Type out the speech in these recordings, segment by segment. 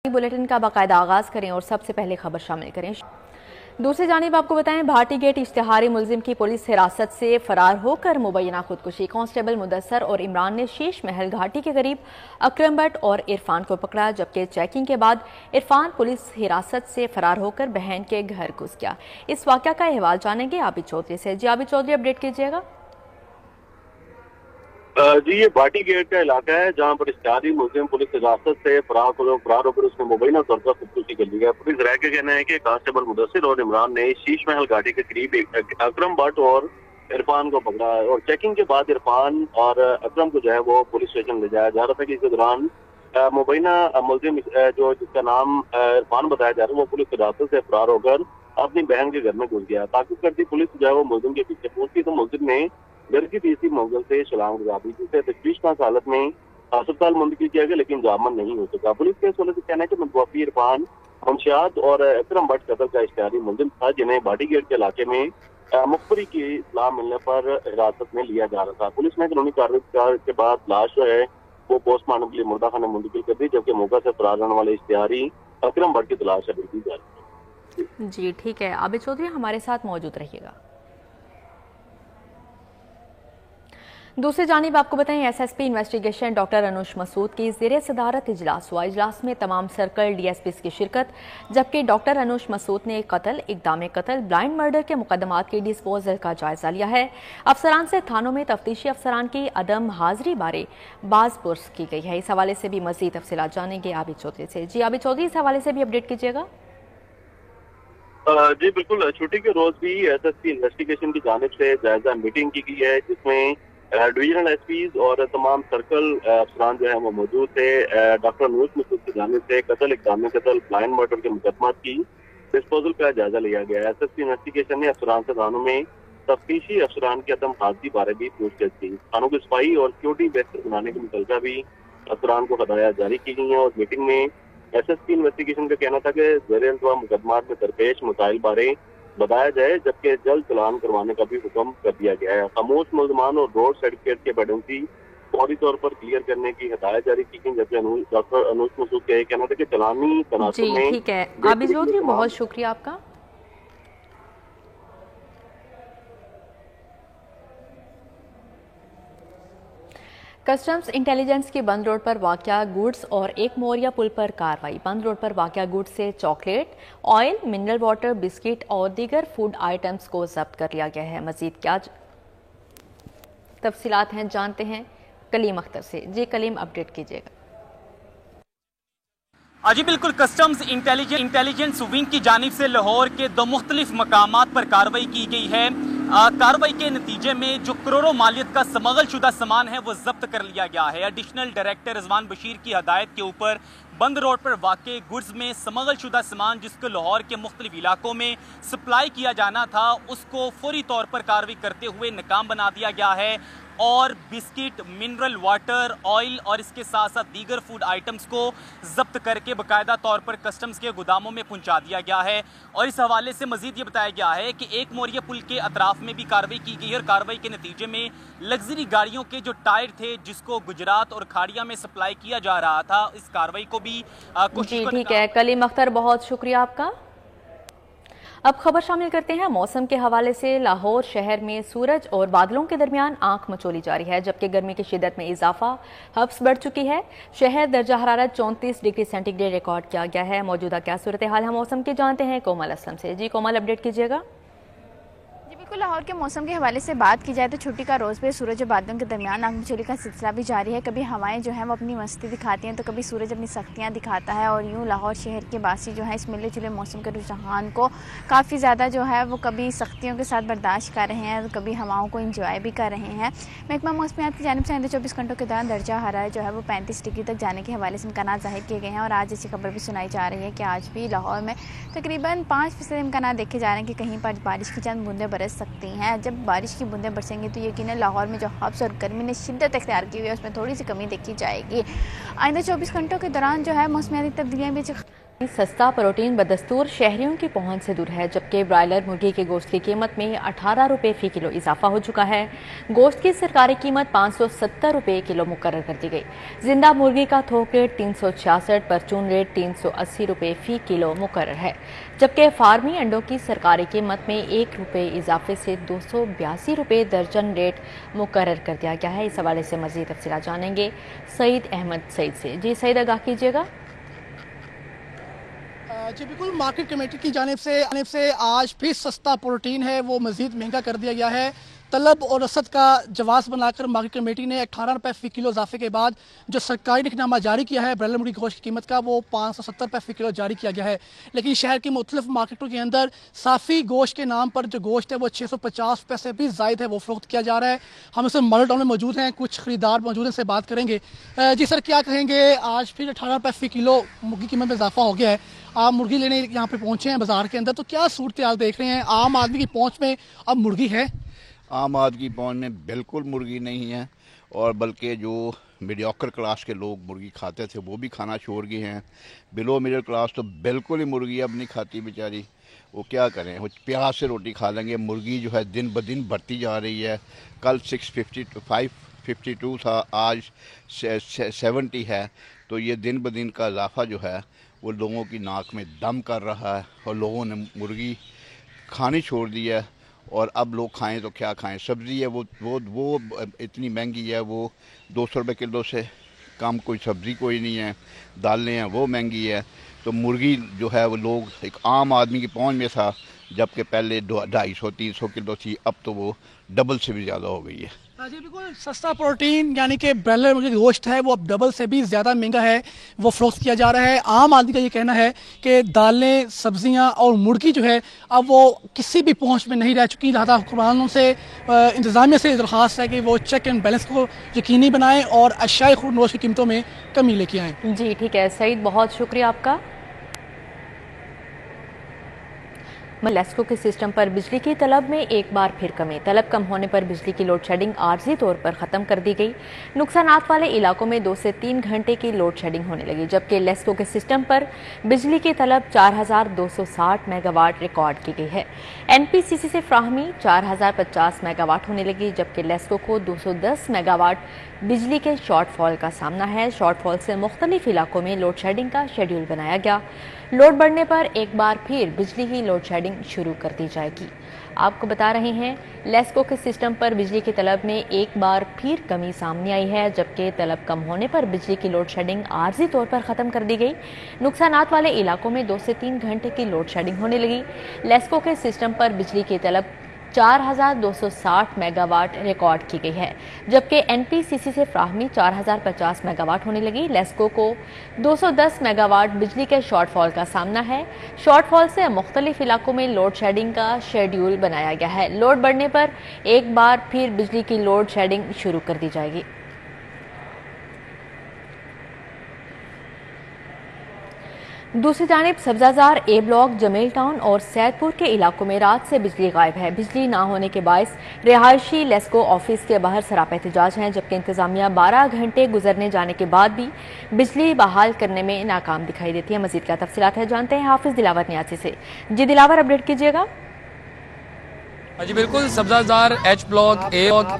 Bulletin का बाकायदा आगाज करें और सबसे पहले खबर शामिल करें। दूसरी जानिब आपको बताएं, भाटी गेट इश्तिहारी मुलजिम की पुलिस हिरासत से फरार होकर मुबैना खुदकुशी। कांस्टेबल मुदस्सर और इमरान ने शीश महल घाटी के करीब अकरम भट्ट और इरफान को पकड़ा, जबकि चेकिंग के बाद इरफान पुलिस हिरासत से फरार होकर बहन के घर घुस गया। इस वाक़या का अहवाल जानेंगे आबिद चौधरी से। जी आबिद चौधरी, अपडेट कीजिएगा। जी, ये भाटी गेट का इलाका है जहाँ पर इश्तिहारी मुलजिम पुलिस हिरासत से फरार होकर उसने मुबैना तौर पर खुदकुशी कर लिया। पुलिस राय का कहना है कि कांस्टेबल मुदस्सिर और इमरान ने शीश महल घाटी के करीब अकरम भट्ट और इरफान को पकड़ा और चेकिंग के बाद इरफान और अकरम को जो है वो पुलिस स्टेशन ले जाया जा रहा था कि इस दौरान मुबैना मुलजिम जो जिसका नाम इरफान बताया जा रहा है वो पुलिस हिरासत से फरार होकर अपनी बहन के घर में घुस गया। ताक़िब करती पुलिस जो है वो मुलजिम के पीछे पहुंची तो मुलजिम ने घर की तीसरी मंजिल से छलांग लगा दी, जिसे तशवीशनाक हालत में अस्पताल मुंतकिल किया गया लेकिन जामन नहीं हो सका। पुलिस के हवाले से कहना है कि मुतवफ़ी इरफान मुंशियात और अकरम भट्ट कत्ल का इश्तिहारी मुलजिम था, जिन्हें भाटी गेट के इलाके में मुखबरी की इत्तला मिलने पर हिरासत में लिया जा रहा था। पुलिस ने कानूनी कार्रवाई के बाद लाश जो है वो पोस्टमार्टम के लिए मुर्दा खाने मुंतकिल कर दी, जबकि मौका से फरार होने वाले इश्तिहारी अकरम भट्ट की तलाश अभी की जा रही है। जी ठीक है, आबिद चौधरी हमारे साथ मौजूद रहिएगा। दूसरी जानिब आपको बताएं, एसएसपी इन्वेस्टिगेशन डॉक्टर अनुज मसूद की ज़ेरे सदारत इजलास हुआ। इजलास में तमाम सर्कल डीएसपीज़ की शिरकत, जबकि डॉक्टर अनुज मसूद ने कत्ल, इक़दाम कत्ल, ब्लाइंड मर्डर के मुकदमात की डिस्पोजल का जायजा लिया है। अफसरान से थानों में तफ्तीशी अफसरान की अदम हाजिरी बारे बाज़पुर्स की गई है। इस हवाले से भी मज़ीद तफसीलात जानेंगे आबिद चौधरी से। जी आबिद चौधरी, इस हवाले से भी अपडेट कीजिएगा। जी बिल्कुल, छुट्टी के रोज भी एसएसपी इन्वेस्टिगेशन की जानिब से जायजा मीटिंग की गई है, जिसमें डिवीजनल एसपीज और तमाम सर्कल अफसरान जो है वो मौजूद थे। डॉक्टर अनुज मसूद की जानिब से कत्ल, इक़दाम कत्ल, ब्लाइंड मर्डर के मुकदमात की डिस्पोजल का जायजा लिया गया। एसएसपी इन्वेस्टिगेशन ने अफसरान से थानों में तफ्तीशी अफसरान की अदम हाजिरी बारे भी पूछताछ की। थानों की सफाई और सिक्योरिटी बेहतर बनाने के मुतल्लिका भी अफसरान को हदायत जारी की गई हैं और मीटिंग में एसएसपी इन्वेस्टिगेशन का कहना था कि ज़ेरे इंतज़ाम मुकदमात में दरपेश मसाइल बारे बताया जाए, जबकि जल्द चलान करवाने का भी हुक्म कर दिया गया है। खामोश मुल्ज़मान और रोड सर्टिफिकेट के पेडेंसी फौरी तौर पर क्लियर करने की हिदायत जारी की गई, जबकि डॉक्टर अनुज मसूद का कहना था कि चलानी तनासुब में। ठीक है आबिद चौधरी, बहुत शुक्रिया आपका। कस्टम्स इंटेलिजेंस की बंद रोड पर वाक़या गुड्स और एक मोरिया पुल पर कार्रवाई। बंद रोड पर वाक़या गुड्स से chocolate, oil, mineral water, biscuit और दीगर फूड आइटम्स को जब्त कर लिया गया है। मजीद क्या तफसीलात हैं जानते हैं कलीम अख्तर से। जी कलीम, अपडेट कीजिएगा। जी बिल्कुल, कस्टम्स इंटेलिजेंस विंग की जानिब से लाहौर के दो मुख्तलिफ मकामात पर कार्रवाई की गई है। कार्रवाई के नतीजे में जो करोड़ों मालियत का स्मगल शुदा सामान है वो जब्त कर लिया गया है। एडिशनल डायरेक्टर रिजवान बशीर की हदायत के ऊपर बंद रोड पर वाक़े गुड्स में स्मगल शुदा सामान जिसको लाहौर के मुख्तलिफ इलाकों में सप्लाई किया जाना था उसको फौरी तौर पर कार्रवाई करते हुए नाकाम बना दिया गया है और बिस्किट, मिनरल वाटर, ऑयल और इसके साथ साथ दीगर फूड आइटम्स को जब्त करके बाकायदा तौर पर कस्टम्स के गोदामों में पहुंचा दिया गया है। और इस हवाले से मजीद ये बताया गया है कि एक मोरिया पुल के अतराफ में भी कार्रवाई की गई है और कार्रवाई के नतीजे में लग्जरी गाड़ियों के जो टायर थे जिसको गुजरात और खाड़िया में सप्लाई किया जा रहा था, इस कार्रवाई को भी जी ठीक है कलीम अख्तर, बहुत शुक्रिया आपका। अब खबर शामिल करते हैं मौसम के हवाले से। लाहौर शहर में सूरज और बादलों के दरमियान आंख मचोली जारी है, जबकि गर्मी की शिद्दत में इजाफा हफ्स बढ़ चुकी है। शहर दर्जा हरारत 34 डिग्री सेंटीग्रेड रिकॉर्ड किया गया है। मौजूदा क्या सूरत हाल है मौसम की जानते हैं कोमल असलम से। जी कोमल, अपडेट कीजिएगा। लाहौर के मौसम के हवाले से बात की जाए तो छुट्टी का रोज़ पे सूरज और बादलों के दरमियान आग मचोली का सिलसिला भी जारी है। कभी हवाएं जो हैं वो अपनी मस्ती दिखाती हैं तो कभी सूरज अपनी सख्तियां दिखाता है और यूँ लाहौर शहर के बासी जो है इस मिले जुले मौसम के रुझान को काफ़ी ज़्यादा जो है वो कभी सख्तियों के साथ बर्दाश्त कर रहे हैं और कभी हवाओं को इंजॉय भी कर रहे हैं। महकमा मौसमियात की जानिब से आइंदा 24 घंटों के दौरान दर्जा हरारत जो है वो 35 डिग्री तक जाने के हवाले से इम्कान ज़ाहिर किए गए हैं और आज ऐसी खबर भी सुनाई जा रही है कि आज भी लाहौर में तकरीबन 5% इम्कान देखे जा रहे हैं कि कहीं पर बारिश की चंद बूंदें बरस सकती हैं। जब बारिश की बूंदें बरसेंगी तो यकीनन लाहौर में जो हब्स और गर्मी ने शिद्दत इख्तियार की हुई है उसमें थोड़ी सी कमी देखी जाएगी। आइंदा 24 घंटों के दौरान जो है मौसमियाती तब्दीलियाँ भी सस्ता प्रोटीन बदस्तूर शहरियों की पहुंच से दूर है, जबकि ब्रायलर मुर्गी के गोश्त की कीमत में 18 रुपये फी किलो इजाफा हो चुका है। गोश्त की सरकारी कीमत 570 रुपये किलो मुकर्रर कर दी गई। जिंदा मुर्गी का थोक रेट 366, परचून रेट 380 रुपये फी किलो मुकर्रर है, जबकि फार्मी अंडों की सरकारी कीमत में 1 रुपये इजाफे से 282 रुपये दर्जन रेट मुकर्रर कर दिया गया है। इस हवाले से मजीद तफसीलात जानेंगे सईद अहमद सईद से। जी सईद, आगाह कीजिएगा। जी बिल्कुल, मार्केट कमेटी की जानिब से आज फिर सस्ता प्रोटीन है वो मज़ीद महंगा कर दिया गया है। तलब और रसद का जवाब बनाकर मार्केट कमेटी ने 18 रुपये फ़ी किलो इजाफे के बाद जो सरकारी निकनामा जारी किया है ब्रायलर मुर्गी गोश्त की कीमत का, वो 570 रुपये फ़ी किलो जारी किया गया है। लेकिन शहर की मुख्तलिफ मार्केटों के अंदर साफ़ी गोश्त के नाम पर जो गोश्त है वो 650 रुपये से भी ज़ायद है वो फ़रोख्त किया जा रहा है। हम इस मॉडल टाउन में मौजूद हैं, कुछ खरीदार मौजूद हैं, से बात करेंगे। जी सर, क्या कहेंगे, आज फिर 18 रुपये फ़ी किलो मुर्गी कीमत में इजाफा हो गया है। आप मुर्गी लेने यहाँ पे पहुँचे हैं बाजार के अंदर, तो क्या सूरत हाल देख रहे हैं? आम आदमी की पहुँच में अब मुर्गी है? आम आदमी की पहुंच में बिल्कुल मुर्गी नहीं है, और बल्कि जो मीडियोकर क्लास के लोग मुर्गी खाते थे वो भी खाना छोड़ गए हैं। बिलो मिडिल क्लास तो बिल्कुल ही मुर्गी अब नहीं खाती बेचारी। वो क्या करें, वो प्याज से रोटी खा लेंगे। मुर्गी जो है दिन ब दिन बढ़ती जा रही है। कल 552 था, आज 70 है। तो ये दिन ब दिन का इजाफा जो है वो लोगों की नाक में दम कर रहा है, और लोगों ने मुर्गी खानी छोड़ दी है। और अब लोग खाएं तो क्या खाएं। सब्ज़ी है वो इतनी महंगी है, वो 200 रुपये किलो से कम कोई सब्ज़ी कोई नहीं है। दालें हैं वो महंगी है। तो मुर्गी जो है वो लोग एक आम आदमी की पहुंच में था, जबकि पहले 250-300 किलो थी, अब तो वो डबल से भी ज़्यादा हो गई है। जी बिल्कुल, सस्ता प्रोटीन यानी कि ब्रायलर मुर्गी गोश्त है वो अब डबल से भी ज़्यादा महंगा है वो फ़रोख्त किया जा रहा है। आम आदमी का ये कहना है कि दालें, सब्जियां और मुर्गी जो है अब वो किसी भी पहुंच में नहीं रह चुकी। लिहाजा हुक्मरानों से, इंतज़ामिया से दरख्वास्त है कि वो चेक एंड बैलेंस को यकीनी बनाएं और अशियाए खुर्दनोश की कीमतों में कमी लेके आएँ। जी ठीक है सईद, बहुत शुक्रिया आपका। लेस्को के सिस्टम पर बिजली की तलब में एक बार फिर कमी। तलब कम होने पर बिजली की लोड शेडिंग आर्जी तौर पर ख़त्म कर दी गई। नुकसानात वाले इलाकों में 2 से 3 घंटे की लोड शेडिंग होने लगी, जबकि लेस्को के सिस्टम पर बिजली की तलब 4260 मेगावाट रिकॉर्ड की गई है। NPCC से फ्राहमी 4050 मेगावाट होने लगी, जबकि लेस्को को 210 मेगावाट बिजली के शॉर्टफॉल का सामना है। शॉर्टफॉल से मुख्तलिफ इलाकों में लोड शेडिंग का शेड्यूल बनाया गया। लोड बढ़ने पर एक बार फिर बिजली की लोड शेडिंग शुरू कर दी जाएगी। आपको बता रहे हैं, लेस्को के सिस्टम पर बिजली की तलब में एक बार फिर कमी सामने आई है, जबकि तलब कम होने पर बिजली की लोड शेडिंग आर्जी तौर पर ख़त्म कर दी गई। नुकसानात वाले इलाकों में 2 से 3 घंटे की लोड शेडिंग होने लगी। लेस्को के सिस्टम पर बिजली की तलब 4260 मेगावाट रिकॉर्ड की गई है, जबकि NPCC से फ्राहमी 4050 मेगावाट होने लगी। लेस्को को 210 मेगावाट बिजली के शॉर्टफॉल का सामना है। शॉर्टफॉल से मुख्तलिफ इलाकों में लोड शेडिंग का शेड्यूल बनाया गया है। लोड बढ़ने पर एक बार फिर बिजली की लोड शेडिंग शुरू कर दी जाएगी। दूसरी जानिब Sabzazar A block, Jameel town और सैदपुर के इलाकों में रात से बिजली गायब है। बिजली ना होने के बायस रिहायशी लेस्को ऑफिस के बाहर सरापा एहतजाज हैं, जबकि इंतजामिया 12 घंटे गुजरने जाने के बाद भी बिजली बहाल करने में नाकाम दिखाई देती है। मजीद क्या तफसीलात है जानते हैं हाफिज दिलावर नियासी से। जी दिलावर, अपडेट कीजिएगा। जी बिल्कुल, Sabzazar H block,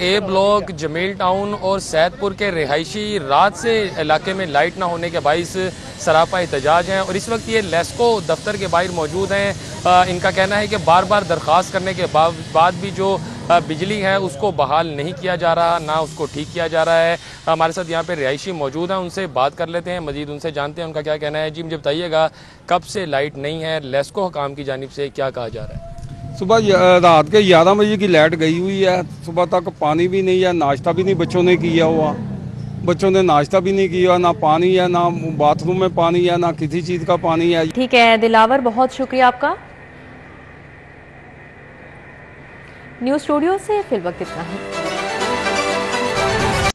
A block, Jameel town और सैदपुर के रिहायशी रात से इलाके में लाइट ना होने के बाइस सरापा एहतजाज हैं, और इस वक्त ये लेस्को दफ्तर के बाहर मौजूद हैं। इनका कहना है कि बार बार दरख्वास्त करने के बाद भी जो बिजली है उसको बहाल नहीं किया जा रहा, ना उसको ठीक किया जा रहा है। हमारे साथ यहाँ पे रिहायशी मौजूद हैं, उनसे बात कर लेते हैं, मजीद उनसे जानते हैं उनका क्या कहना है। जी मुझे बताइएगा, कब से लाइट नहीं है, लेस्को हुकाम की जानिब से क्या कहा जा रहा है? सुबह रात के 11 बजे की लाइट गई हुई है, सुबह तक पानी भी नहीं है, नाश्ता भी नहीं बच्चों ने किया हुआ। बच्चों ने नाश्ता भी नहीं किया, ना पानी है, ना बाथरूम में पानी है, ना किसी चीज़ का पानी है। ठीक है दिलावर, बहुत शुक्रिया आपका। न्यूज़ स्टूडियो से फिलवक्त इतना ही।